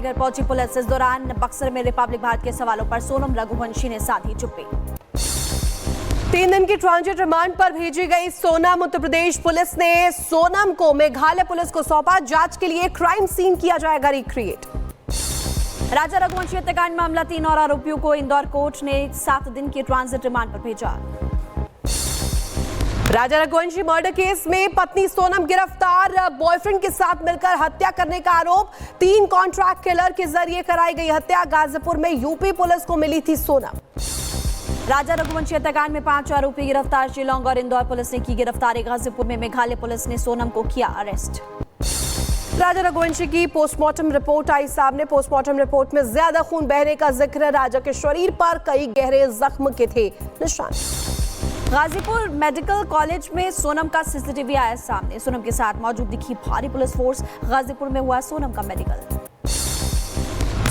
घर पहुंची पुलिस। इस दौरान बक्सर में रिपब्लिक भारत के सवालों पर सोनम रघुवंशी ने साधी चुप्पी। 3 दिन की ट्रांजिट रिमांड पर भेजी गई सोनम। उत्तर प्रदेश पुलिस ने सोनम को मेघालय पुलिस को सौंपा। जांच के लिए क्राइम सीन किया जाएगा रिक्रिएट। राजा रघुवंशी हत्याकांड मामला 3 और आरोपियों को इंदौर कोर्ट ने 7 दिन की ट्रांजिट रिमांड पर भेजा। राजा रघुवंशी मर्डर केस में पत्नी सोनम गिरफ्तार। बॉयफ्रेंड के साथ मिलकर हत्या करने का आरोप। 3 कॉन्ट्रैक्ट किलर के जरिए कराई गई हत्या। गाजीपुर में यूपी पुलिस को मिली थी सोनम। राजा रघुवंशी हत्याकांड में 5 आरोपी गिरफ्तार। शिलांग और इंदौर पुलिस ने की गिरफ्तारी। गाजीपुर में मेघालय पुलिस ने सोनम को किया अरेस्ट। राजा रघुवंशी की पोस्टमार्टम रिपोर्ट आई सामने। पोस्टमार्टम रिपोर्ट में ज्यादा खून बहने का जिक्र। राजा के शरीर पर कई गहरे जख्म के थे निशान। गाजीपुर मेडिकल कॉलेज में सोनम का सीसीटीवी आया सामने। सोनम के साथ मौजूद दिखी भारी पुलिस फोर्स। गाजीपुर में हुआ सोनम का मेडिकल।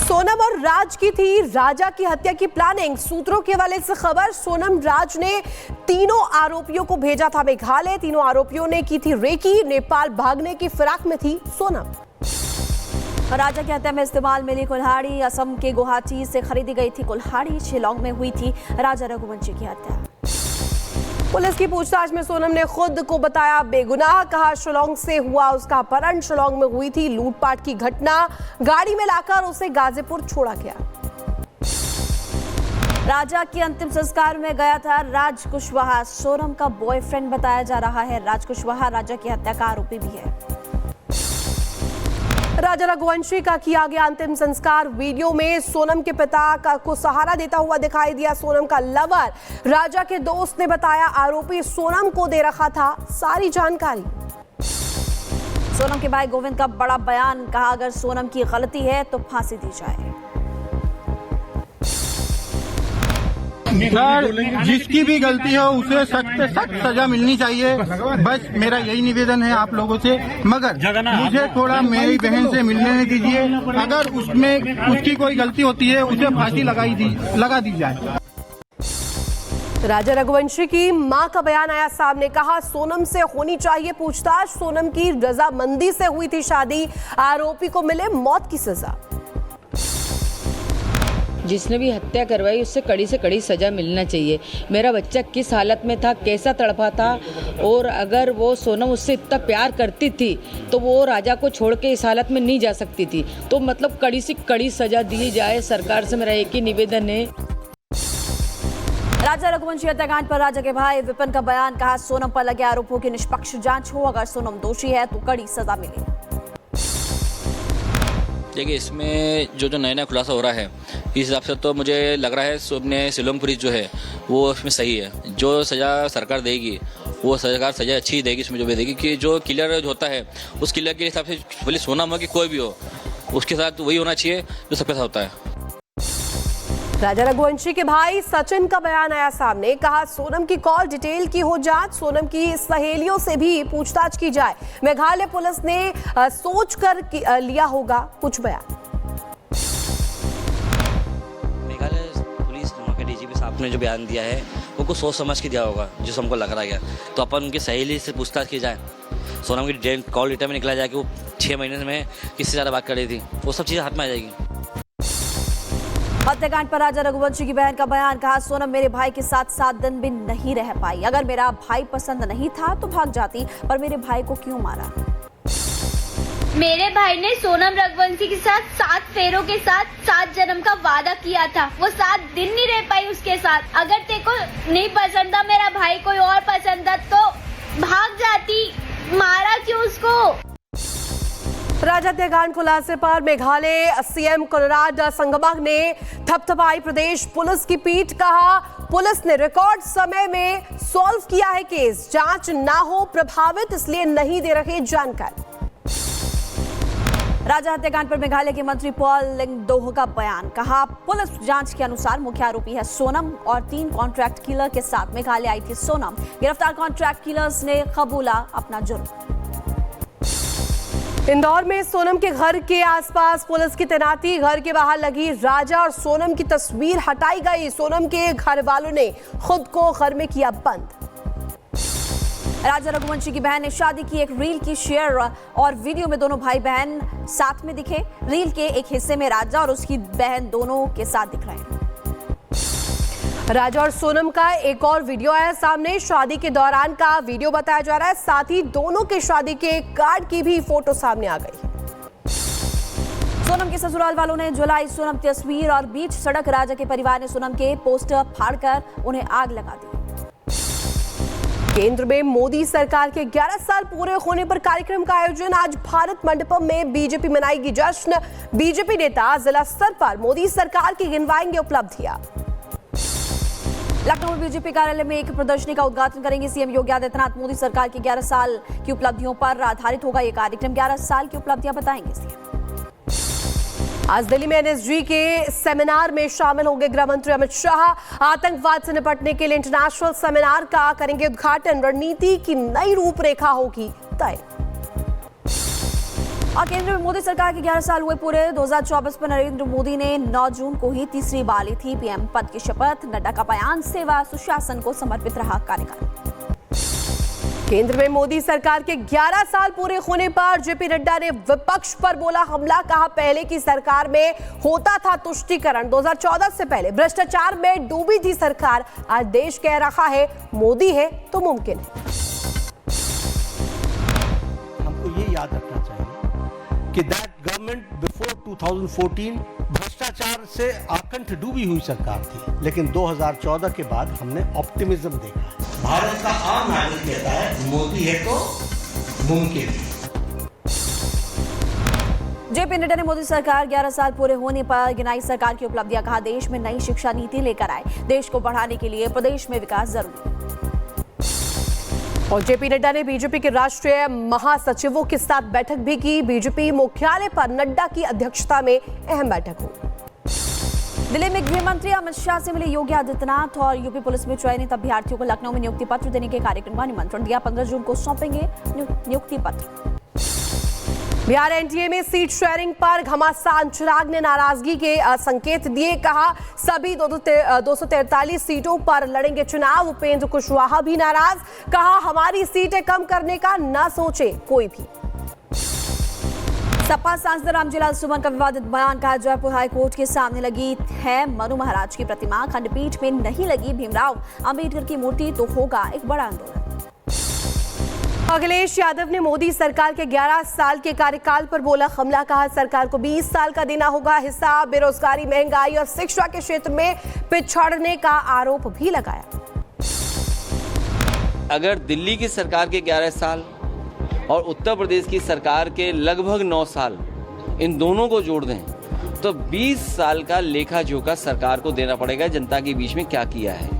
सोनम और राज की थी राजा की हत्या की प्लानिंग। सूत्रों के हवाले से खबर। सोनम राज ने तीनों आरोपियों को भेजा था मेघालय। तीनों आरोपियों ने की थी रेकी। नेपाल भागने की फिराक में थी सोनम। राजा की हत्या में इस्तेमाल मिली कुल्हाड़ी। असम के गुवाहाटी से खरीदी गई थी कुल्हाड़ी। शिलांग में हुई थी राजा रघुवंशी की हत्या। पुलिस की पूछताछ में सोनम ने खुद को बताया बेगुनाह। कहा शिलांग से हुआ उसका अपहरण। शिलांग में हुई थी लूटपाट की घटना। गाड़ी में लाकर उसे गाजीपुर छोड़ा गया। राजा के अंतिम संस्कार में गया था राज कुशवाहा। सोनम का बॉयफ्रेंड बताया जा रहा है। राज कुशवाहा राजा की हत्या का आरोपी भी है। राजा रघुवंशी का किया गया अंतिम संस्कार। वीडियो में सोनम के पिता को सहारा देता हुआ दिखाई दिया। सोनम का लवर राजा के दोस्त ने बताया आरोपी सोनम को दे रखा था सारी जानकारी। सोनम के भाई गोविंद का बड़ा बयान। कहा अगर सोनम की गलती है तो फांसी दी जाए। सर, जिसकी भी गलती हो उसे सख्त से सख्त सजा मिलनी चाहिए। बस मेरा यही निवेदन है आप लोगों से। मगर मुझे थोड़ा मेरी बहन से मिलने दीजिए। अगर उसमें उसकी कोई गलती होती है उसे फांसी लगा दी जाए। राजा रघुवंशी की मां का बयान आया सामने। कहा सोनम से होनी चाहिए पूछताछ। सोनम की रजामंदी से हुई थी शादी। आरोपी को मिले मौत की सजा। जिसने भी हत्या करवाई उससे कड़ी से कड़ी सजा मिलना चाहिए। मेरा बच्चा किस हालत में था, कैसा तड़पा था, और अगर वो सोनम उससे इतना प्यार करती थी तो वो राजा को छोड़ के इस हालत में नहीं जा सकती थी। तो मतलब कड़ी से कड़ी सजा दी जाए। सरकार से मेरा एक ही निवेदन है। राजा रघुवंशी हत्याकांड पर राजा के भाई विपिन का बयान। कहा सोनम पर लगे आरोपों की निष्पक्ष जांच हो। अगर सोनम दोषी है तो कड़ी सजा मिले। देखिए, इसमें जो नया खुलासा हो रहा है इस हिसाब से तो मुझे लग रहा है अपने शिलांग पुलिस जो है वो उसमें सही है। जो सज़ा सरकार देगी वो सरकार सज़ा अच्छी देगी। इसमें जो भी देगी कि जो किलर जो होता है उस किलर के हिसाब से पुलिस सोनम हो कि कोई भी हो उसके साथ वही होना चाहिए जो सबके साथ होता है। राजा रघुवंशी के भाई सचिन का बयान आया सामने। कहा सोनम की कॉल डिटेल की हो जांच। सोनम की सहेलियों से भी पूछताछ की जाए। मेघालय पुलिस ने सोच कर लिया होगा कुछ बयान। मेघालय पुलिस के डीजीपी साहब ने जो बयान दिया है वो कुछ सोच समझ के दिया होगा जिस हमको लग रहा है। तो अपन उनकी सहेली से पूछताछ की जाए। सोनम की कॉल डिटेल में निकला जाए कि वो 6 महीने में किससे ज़्यादा बात कर रही थी। वो सब चीज़ें हाथ में आ जाएगी। हत्याकांड पर राजा रघुवंशी की बहन का बयान। कहा सोनम मेरे भाई के साथ 7 दिन भी नहीं रह पाई। अगर मेरा भाई पसंद नहीं था तो भाग जाती, पर मेरे भाई को क्यों मारा? मेरे भाई ने सोनम रघुवंशी के साथ 7 फेरों के साथ 7 जन्म का वादा किया था। वो 7 दिन नहीं रह पाई उसके साथ। अगर तेको नहीं पसंद था, मेरा भाई कोई और पसंद था तो भाग जाती, मारा क्यों उसको? राजा हत्याकांड खुलासे पर मेघालय सीएम कोनराड संगमा ने थपथपाई प्रदेश पुलिस की पीठ। कहा पुलिस ने रिकॉर्ड समय में सॉल्व किया है केस। जांच ना हो प्रभावित इसलिए नहीं दे रहे जानकारी। राजा हत्याकांड पर मेघालय के मंत्री पॉल लिंगदोह का बयान। कहा पुलिस जांच के अनुसार मुख्य आरोपी है सोनम और 3 कॉन्ट्रैक्ट किलर के साथ मेघालय आई थी सोनम। गिरफ्तार कॉन्ट्रैक्ट किलर्स ने कबूला अपना जुर्म। इंदौर में सोनम के घर के आसपास पुलिस की तैनाती। घर के बाहर लगी राजा और सोनम की तस्वीर हटाई गई। सोनम के घर वालों ने खुद को घर में किया बंद। राजा रघुवंशी की बहन ने शादी की एक रील की शेयर और वीडियो में दोनों भाई बहन साथ में दिखे। रील के एक हिस्से में राजा और उसकी बहन दोनों के साथ दिख रहे हैं। राजा और सोनम का एक और वीडियो आया सामने। शादी के दौरान का वीडियो बताया जा रहा है, साथ ही दोनों के शादी के कार्ड की भी फोटो सामने आ गई। सोनम के ससुराल वालों ने जलाई सोनम की तस्वीर और बीच सड़क राजा के परिवार ने सोनम के पोस्टर फाड़कर उन्हें आग लगा दी। केंद्र में मोदी सरकार के 11 साल पूरे होने पर कार्यक्रम का आयोजन। आज भारत मंडपम में बीजेपी मनाएगी जश्न। बीजेपी नेता जिला स्तर पर मोदी सरकार की गिनवाएंगे उपलब्धियां। लखनऊ में बीजेपी कार्यालय में एक प्रदर्शनी का उद्घाटन करेंगे सीएम योगी आदित्यनाथ। मोदी सरकार की 11 साल की उपलब्धियों पर आधारित होगा यह कार्यक्रम। 11 साल की उपलब्धियां बताएंगे सीएम। आज दिल्ली में एनएसजी के सेमिनार में शामिल होंगे गृह मंत्री अमित शाह। आतंकवाद से निपटने के लिए इंटरनेशनल सेमिनार का करेंगे उद्घाटन। रणनीति की नई रूपरेखा होगी तय। और केंद्र में मोदी सरकार के 11 साल हुए पूरे। 2024 पर नरेंद्र मोदी ने 9 जून को ही तीसरी बार ली थी पीएम पद की शपथ। नड्डा का बयान सेवा सुशासन को समर्पित रहा कार्यकाल। केंद्र में मोदी सरकार के 11 साल पूरे होने पर जेपी नड्डा ने विपक्ष पर बोला हमला। कहा पहले की सरकार में होता था तुष्टीकरण। 2014 से पहले भ्रष्टाचार में डूबी थी सरकार। आज देश कह रहा है मोदी है तो मुमकिन है। हमको ये याद रखना चाहिए कि दैट गवर्नमेंट बिफोर 2014 भ्रष्टाचार से आकंठ डूबी हुई सरकार थी, लेकिन 2014 के बाद हमने ऑप्टिमिज्म देखा है। भारत का आम नागरिक कहता है मोदी है तो मुमकिन है। जेपी नड्डा ने मोदी सरकार 11 साल पूरे होने पर गिनाई सरकार की उपलब्धियां। कहा देश में नई शिक्षा नीति लेकर आए। देश को बढ़ाने के लिए प्रदेश में विकास जरूरी। और जेपी नड्डा ने बीजेपी के राष्ट्रीय महासचिवों के साथ बैठक भी की। बीजेपी मुख्यालय पर नड्डा की अध्यक्षता में अहम बैठक हुई। दिल्ली में गृह मंत्री अमित शाह से मिले योगी आदित्यनाथ और यूपी पुलिस में चयनित अभ्यर्थियों को लखनऊ में नियुक्ति पत्र देने के कार्यक्रम का निमंत्रण दिया। 15 जून को सौंपेंगे नियुक्ति पत्र। बिहार एनडीए में सीट शेयरिंग पर घमासान। चिराग ने नाराजगी के संकेत दिए। कहा सभी 243 सीटों पर लड़ेंगे चुनाव। उपेंद्र कुशवाहा भी नाराज। कहा हमारी सीटें कम करने का ना सोचे कोई भी। सपा सांसद रामजीलाल सुमन का विवादित बयान। कहा जयपुर हाईकोर्ट के सामने लगी है मनु महाराज की प्रतिमा। खंडपीठ में नहीं लगी भीमराव अंबेडकर की मूर्ति तो होगा एक बड़ा आंदोलन। अखिलेश यादव ने मोदी सरकार के 11 साल के कार्यकाल पर बोला हमला। कहा सरकार को 20 साल का देना होगा हिसाब। बेरोजगारी, महंगाई और शिक्षा के क्षेत्र में पिछड़ने का आरोप भी लगाया। अगर दिल्ली की सरकार के 11 साल और उत्तर प्रदेश की सरकार के लगभग 9 साल इन दोनों को जोड़ दें तो 20 साल का लेखा जोखा सरकार को देना पड़ेगा जनता के बीच में क्या किया है।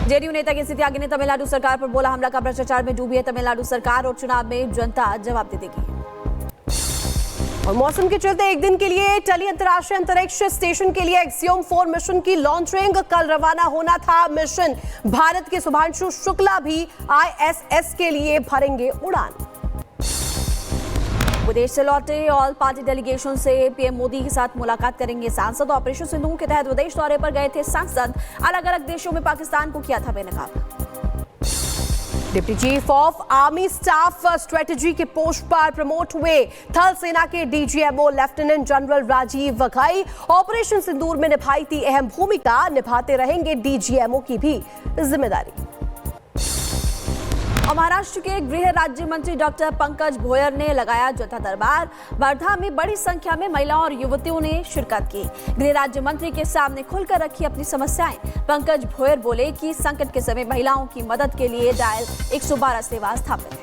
जेडीयू नेता के त्यागी ने तमिलनाडु सरकार पर बोला हमला। का भ्रष्टाचार में डूबी है तमिलनाडु सरकार और चुनाव में जनता जवाब दे देगी। और मौसम के चलते एक दिन के लिए टली अंतर्राष्ट्रीय अंतरिक्ष स्टेशन के लिए एक्सियोम 4 मिशन की लॉन्चिंग। कल रवाना होना था मिशन। भारत के शुभांशु शुक्ला भी आईएसएस के लिए भरेंगे उड़ान। विदेश से लौटे ऑल पार्टी डेलीगेशन से पीएम मोदी के साथ मुलाकात करेंगे सांसद। ऑपरेशन सिंदूर के तहत विदेश दौरे पर गए थे सांसद। अलग अलग देशों में पाकिस्तान को किया था बेनकाब। Deputy chief of army staff strategy के पोस्ट पर प्रमोट हुए थल सेना के DGMO lieutenant general Rajiv Ghai. Operation Sindoor में निभाई थी अहम भूमिका। निभाते रहेंगे डीजीएमओ की भी जिम्मेदारी। और महाराष्ट्र के गृह राज्य मंत्री डॉक्टर पंकज भोयर ने लगाया जनता दरबार। वर्धा में बड़ी संख्या में महिलाओं और युवतियों ने शिरकत की। गृह राज्य मंत्री के सामने खुलकर रखी अपनी समस्याएं। पंकज भोयर बोले कि संकट के समय महिलाओं की मदद के लिए डायल 112 सेवा स्थापित है।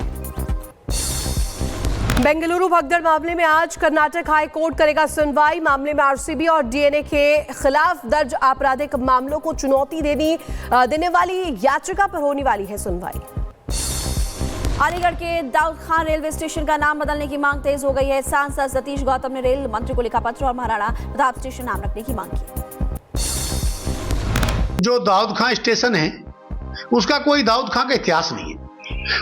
बेंगलुरु भगदड़ मामले में आज कर्नाटक हाई कोर्ट करेगा सुनवाई। मामले में आरसीबी और डीएनए के खिलाफ दर्ज आपराधिक मामलों को चुनौती देने वाली याचिका पर होने वाली है सुनवाई। अलीगढ़ के दाऊद खान रेलवे स्टेशन का नाम बदलने की मांग तेज हो गई है। सांसद सतीश गौतम ने रेल मंत्री को लिखा पत्र और महाराणा प्रताप स्टेशन नाम रखने की मांग की। जो दाऊद खान स्टेशन है उसका कोई दाऊद खान का इतिहास नहीं है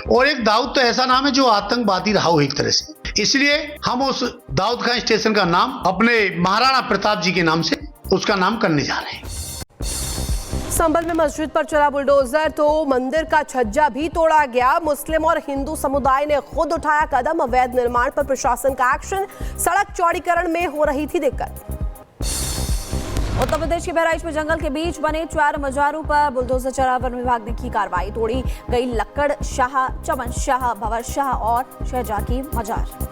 और एक दाऊद तो ऐसा नाम है जो आतंकवादी रहा हो एक तरह से। इसलिए हम उस दाऊद खान स्टेशन का नाम अपने महाराणा प्रताप जी के नाम से उसका नाम करने जा रहे हैं। संभल में मस्जिद पर चला बुलडोजर तो मंदिर का छज्जा भी तोड़ा गया। मुस्लिम और हिंदू समुदाय ने खुद उठाया कदम। अवैध निर्माण पर प्रशासन का एक्शन। सड़क चौड़ीकरण में हो रही थी दिक्कत। उत्तर प्रदेश के बहराइच में जंगल के बीच बने 4 मजारों पर बुलडोजर चला। वन विभाग ने की कार्रवाई। तोड़ी गई लक्कड़ शाह, चमन शाह, भंवर शाह और शहजा की मजार।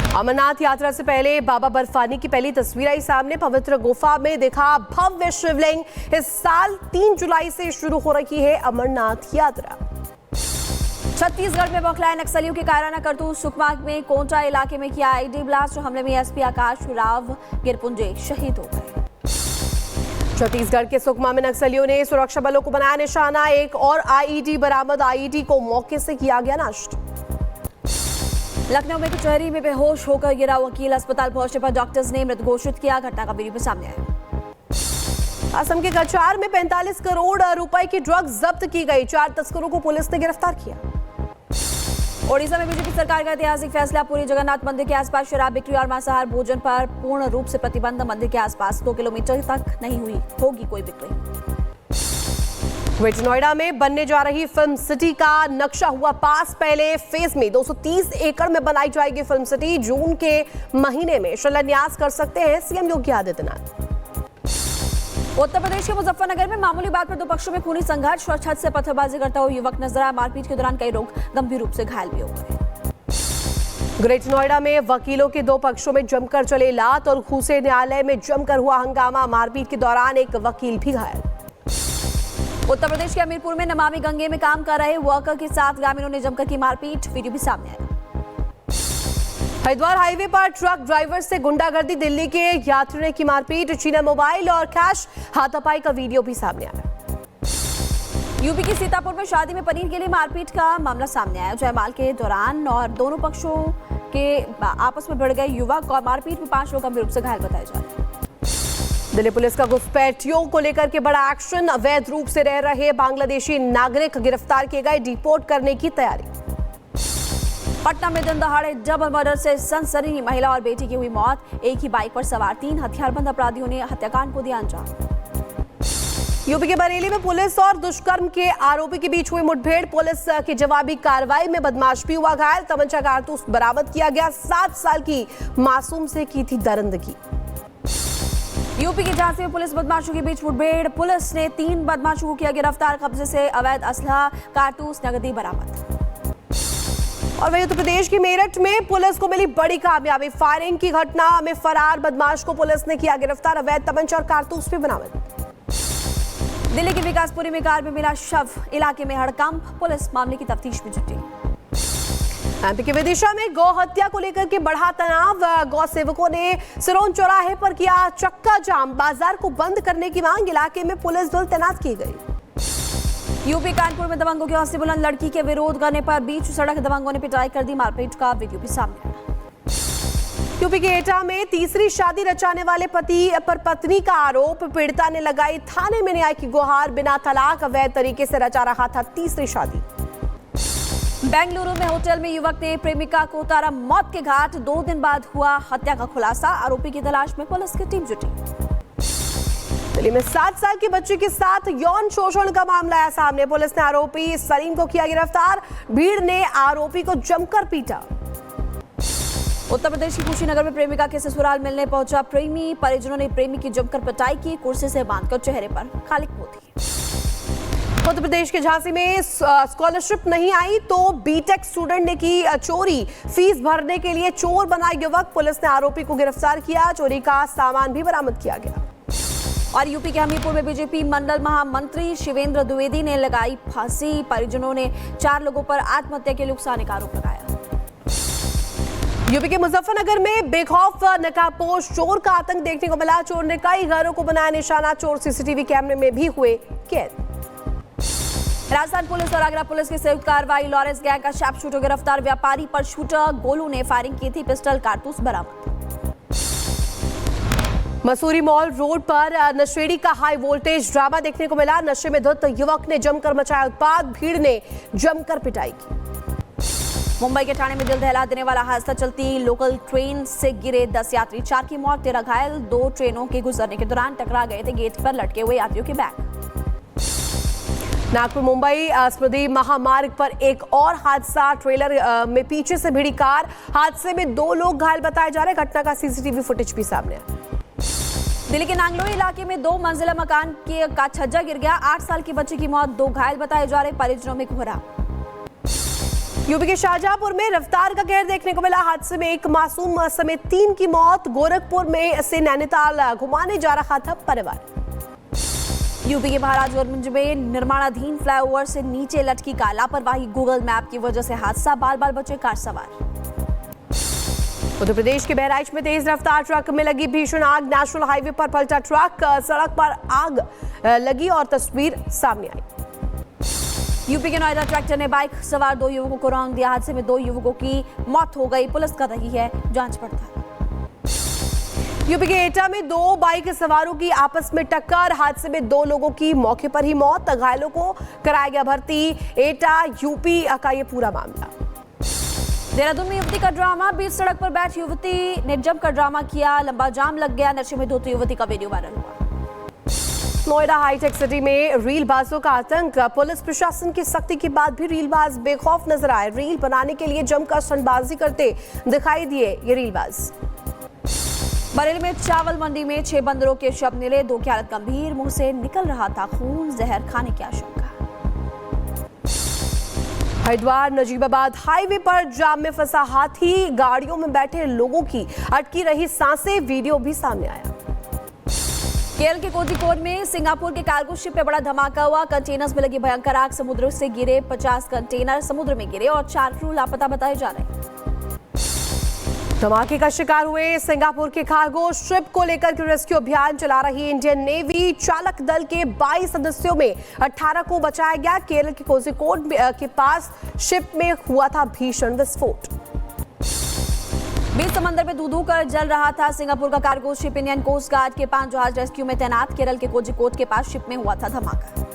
अमरनाथ यात्रा से पहले बाबा बर्फानी की पहली तस्वीर आई सामने। पवित्र गुफा में दिखा भव्य शिवलिंग। इस साल 3 जुलाई से शुरू हो रही है अमरनाथ यात्रा। छत्तीसगढ़ में बौखलाए नक्सलियों के कायराना करतूत। सुकमा में कोंटा इलाके में किया आईडी ब्लास्ट। हमले में एसपी आकाश राव गिरपुंजे शहीद हो गए। छत्तीसगढ़ के सुकमा में नक्सलियों ने सुरक्षा बलों को बनाया निशाना। एक और आईईडी बरामद। आईईडी को मौके से किया गया नष्ट। लखनऊ में कचहरी में बेहोश होकर गिरा वकील। अस्पताल पहुंचने पर डॉक्टर्स ने मृत घोषित किया। घटना का वीडियो भी सामने आया। असम के कछार में 45 करोड़ रुपए की ड्रग्स जब्त की गई। 4 तस्करों को पुलिस ने गिरफ्तार किया। ओडिशा में बीजेपी सरकार का ऐतिहासिक फैसला। पूरी जगन्नाथ मंदिर के आसपास शराब बिक्री और मांसाहार भोजन पर पूर्ण रूप से प्रतिबंध। मंदिर के आसपास 2 किलोमीटर तक नहीं होगी कोई बिक्री। ग्रेटर नोएडा में बनने जा रही फिल्म सिटी का नक्शा हुआ पास। पहले फेज में 230 एकड़ में बनाई जाएगी फिल्म सिटी। जून के महीने में शिलान्यास कर सकते हैं सीएम योगी आदित्यनाथ। उत्तर प्रदेश के मुजफ्फरनगर में मामूली बात पर 2 पक्षों में खूनी संघर्ष और छत से पत्थरबाजी करता हुआ युवक नजर आया। मारपीट के दौरान कई लोग गंभीर रूप से घायल भी हो गए। ग्रेटर नोएडा में वकीलों के 2 पक्षों में जमकर चले लात और घूसे। न्यायालय में जमकर हुआ हंगामा। मारपीट के दौरान एक वकील भी घायल। उत्तर प्रदेश के हमीरपुर में नमामि गंगे में काम कर रहे वर्कर के साथ ग्रामीणों ने जमकर की मारपीट। वीडियो भी सामने आया। हरिद्वार हाईवे पर ट्रक ड्राइवर से गुंडागर्दी। दिल्ली के यात्रियों ने की मारपीट। छीना मोबाइल और कैश। हाथापाई का वीडियो भी सामने आया। यूपी के सीतापुर में शादी में पनीर के लिए मारपीट का मामला सामने आया। जयमाल के दौरान और दोनों पक्षों के आपस में भिड़ गए युवक और मारपीट में 5 लोग गंभीर रूप से घायल बताए जा रहे हैं। दिल्ली पुलिस का घुसपैठियों को लेकर के बड़ा एक्शन। अवैध रूप से रह रहे बांग्लादेशी नागरिक गिरफ्तार किए गए। डिपोर्ट करने की तैयारी। पटना में दिन दहाड़े डबल मर्डर से सनसनी। महिला और बेटी की हुई मौत। एक ही बाइक पर सवार 3 हथियारबंद अपराधियों ने हत्याकांड को दिया अंजाम। यूपी के बरेली में पुलिस और दुष्कर्म के आरोपी के बीच हुई मुठभेड़। पुलिस की जवाबी कार्रवाई में बदमाश भी हुआ घायल। तमंचा कारतूस बरामद किया गया। 7 साल की मासूम से की थी दरिंदगी। यूपी की झांसी में पुलिस बदमाशों के बीच मुठभेड़। पुलिस ने 3 बदमाशों को किया गिरफ्तार। कब्जे से अवैध असलहा, कारतूस, नगदी बरामद। और वहीं उत्तर प्रदेश की मेरठ में पुलिस को मिली बड़ी कामयाबी। फायरिंग की घटना में फरार बदमाश को पुलिस ने किया गिरफ्तार। अवैध तमंचा और कारतूस भी बरामद। दिल्ली के विकासपुरी में कार में मिला शव। इलाके में हड़कंप। पुलिस मामले की तफ्तीश में जुटी। एमपी के विदिशा में गौ हत्या को लेकर के बढ़ा तनाव। गौ सेवकों ने सिरोंज चौराहे पर किया चक्का जाम। बाजार को बंद करने की मांग। इलाके में पुलिस दल तैनात की गई। यूपी कानपुर में दबंगों के हौसले बुलंद। लड़की के विरोध करने पर बीच सड़क दबंगों ने पिटाई कर दी। मारपीट का वीडियो भी सामने आया। यूपी के एटा में तीसरी शादी रचाने वाले पति पर पत्नी का आरोप। पीड़िता ने लगाई थाने में न्याय की गुहार। बिना तलाक अवैध तरीके से रचा रहा था तीसरी शादी। बेंगलुरु में होटल में युवक ने प्रेमिका को उतारा मौत के घाट। 2 दिन बाद हुआ हत्या का खुलासा। आरोपी की तलाश में पुलिस की टीम जुटी। दिल्ली में 7 साल की बच्ची के साथ यौन शोषण का मामला आया सामने। पुलिस ने आरोपी सलीम को किया गिरफ्तार। भीड़ ने आरोपी को जमकर पीटा। उत्तर प्रदेश की कुशीनगर में प्रेमिका के ससुराल मिलने पहुंचा प्रेमी। परिजनों ने प्रेमी की जमकर पिटाई की। कुर्सी से बांधकर चेहरे पर खाली पोती। उत्तर प्रदेश के झांसी में स्कॉलरशिप नहीं आई तो बीटेक स्टूडेंट ने की चोरी। फीस भरने के लिए चोर बना युवक। पुलिस ने आरोपी को गिरफ्तार किया। चोरी का सामान भी बरामद किया गया। और यूपी के हमीरपुर में बीजेपी मंडल महामंत्री शिवेंद्र द्विवेदी ने लगाई फांसी। परिजनों ने 4 लोगों पर आत्महत्या के लिए उकसाने का आरोप लगाया। यूपी के मुजफ्फरनगर में बेखौफ नकाबपोश चोर का आतंक देखने को मिला। चोर ने कई घरों को बनाया निशाना। चोर सीसीटीवी कैमरे में भी हुए कैद। राजस्थान पुलिस और आगरा पुलिस की संयुक्त कार्रवाई। लॉरेंस गैंग का शार्प शूटर गिरफ्तार। व्यापारी पर शूटर गोलू ने फायरिंग की थी। पिस्टल, कारतूस बरामद। मसूरी मॉल रोड पर नशेड़ी का हाई वोल्टेज ड्रामा देखने को मिला। नशे में धुत युवक ने जमकर मचाया उत्पात। भीड़ ने जमकर पिटाई की। मुंबई के ठाणे में दिल दहला देने वाला हादसा, चलती लोकल ट्रेन से गिरे 10 यात्री, 4 की मौत, 13 घायल। 2 ट्रेनों के गुजरने के दौरान टकरा गए थे गेट पर लटके हुए यात्रियों के बैग। नागपुर मुंबई स्मृति महामार्ग पर एक और हादसा, ट्रेलर में पीछे से भिड़ी कार, हादसे में 2 लोग घायल बताए जा रहे हैं। घटना का सीसीटीवी फुटेज भी सामने आया। दिल्ली के नांगलोई इलाके में 2 मंजिला मकान का छज्जा गिर गया, 8 साल की बच्ची की मौत, 2 घायल बताए जा रहे, परिजनों में कोहराम। यूपी के शाहजहांपुर में रफ्तार का कहर देखने को मिला, हादसे में एक मासूम समेत 3 की मौत। गोरखपुर में से नैनीताल घुमाने जा रहा था परिवार। यूपी के महाराजगंज में निर्माणाधीन फ्लाईओवर से नीचे लटकी कार, लापरवाही गूगल मैप की वजह से हादसा, बाल बचे कार सवार। उत्तर प्रदेश के बहराइच में तेज रफ्तार ट्रक में लगी भीषण आग, नेशनल हाईवे पर पलटा ट्रक, सड़क पर आग लगी और तस्वीर सामने आई। यूपी के नोएडा ट्रैक्टर ने बाइक सवार 2 युवकों को रौंद दिया, हादसे में 2 युवकों की मौत हो गई, पुलिस कर रही है जांच पड़ताल। यूपी के एटा में 2 बाइक सवारों की आपस में टक्कर, हादसे में 2 लोगों की मौके पर ही मौत, घायलों को कराया गया भर्ती। एटा यूपी का ये पूरा मामला। देहरादून में युवती का ड्रामा, बीच सड़क पर बैठी युवती ने जमकर ड्रामा किया, लंबा जाम लग गया, नशे में धोती युवती का वीडियो वायरल हुआ। नोएडा हाईटेक सिटी में रीलबाजों का आतंक, पुलिस प्रशासन की सख्ती के बाद भी रीलबाज बेखौफ नजर आए, रील बनाने के लिए जमकर स्टंटबाजी करते दिखाई दिए ये रीलबाज। बरेली में चावल मंडी में 6 बंदरों के शव मिले, 2 की हालत गंभीर, मुंह से निकल रहा था खून, जहर खाने की आशंका। हरिद्वार नजीबाबाद हाईवे पर जाम में फंसा हाथी, गाड़ियों में बैठे लोगों की अटकी रही सांसें, वीडियो भी सामने आया। केरल के कोझिकोड में सिंगापुर के कार्गो शिप पे बड़ा धमाका हुआ, कंटेनर्स में लगी भयंकर आग, समुद्र से गिरे 50 कंटेनर समुद्र में गिरे और 4 क्रू लापता बताए जा रहे हैं। धमाके का शिकार हुए सिंगापुर के कार्गो शिप को लेकर के रेस्क्यू अभियान चला रही इंडियन नेवी, चालक दल के 22 सदस्यों में 18 को बचाया गया। केरल के कोझिकोड के पास शिप में हुआ था भीषण विस्फोट। बीच समंदर में दूधू कर जल रहा था सिंगापुर का cargo ship, Indian coast guard के 5 जहाज रेस्क्यू में तैनात। केरल के कोझिकोड के पास शिप में हुआ था धमाका।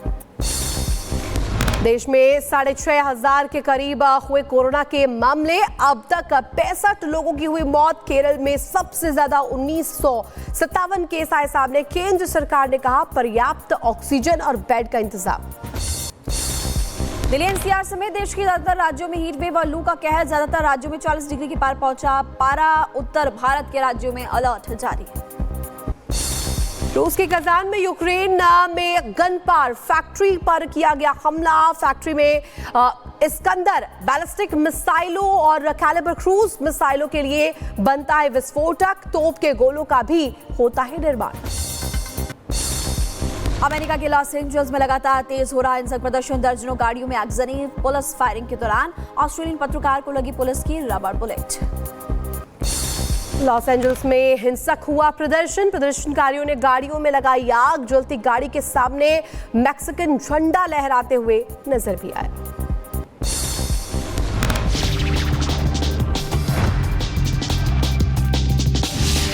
देश में 6,500 के करीब हुए कोरोना के मामले, अब तक 65 लोगों की हुई मौत। केरल में सबसे ज्यादा 1957 केस आए सामने। केंद्र सरकार ने कहा पर्याप्त ऑक्सीजन और बेड का इंतजाम। दिल्ली एनसीआर समेत देश के ज्यादातर राज्यों में हीट वेव और लू का कहर, ज्यादातर राज्यों में 40 डिग्री के पार पहुंचा पारा। उत्तर भारत के राज्यों में अलर्ट जारी है। रूस के कजान में यूक्रेन में गनपार फैक्ट्री पर किया गया हमला। फैक्ट्री में इस्कंदर बैलिस्टिक मिसाइलों और कैलिबर क्रूज मिसाइलों के लिए बनता है विस्फोटक, तोप के गोलों का भी होता है निर्माण। अमेरिका के लॉस एंजल्स में लगातार तेज हो रहा हिंसक प्रदर्शन, दर्जनों गाड़ियों में आगजनी, पुलिस फायरिंग के दौरान ऑस्ट्रेलियन पत्रकार को लगी पुलिस की रबर बुलेट। लॉस एंजल्स में हिंसक हुआ प्रदर्शनकारियों ने गाड़ियों में लगाई आग, जलती गाड़ी के सामने मैक्सिकन झंडा लहराते हुए नजर भी आए।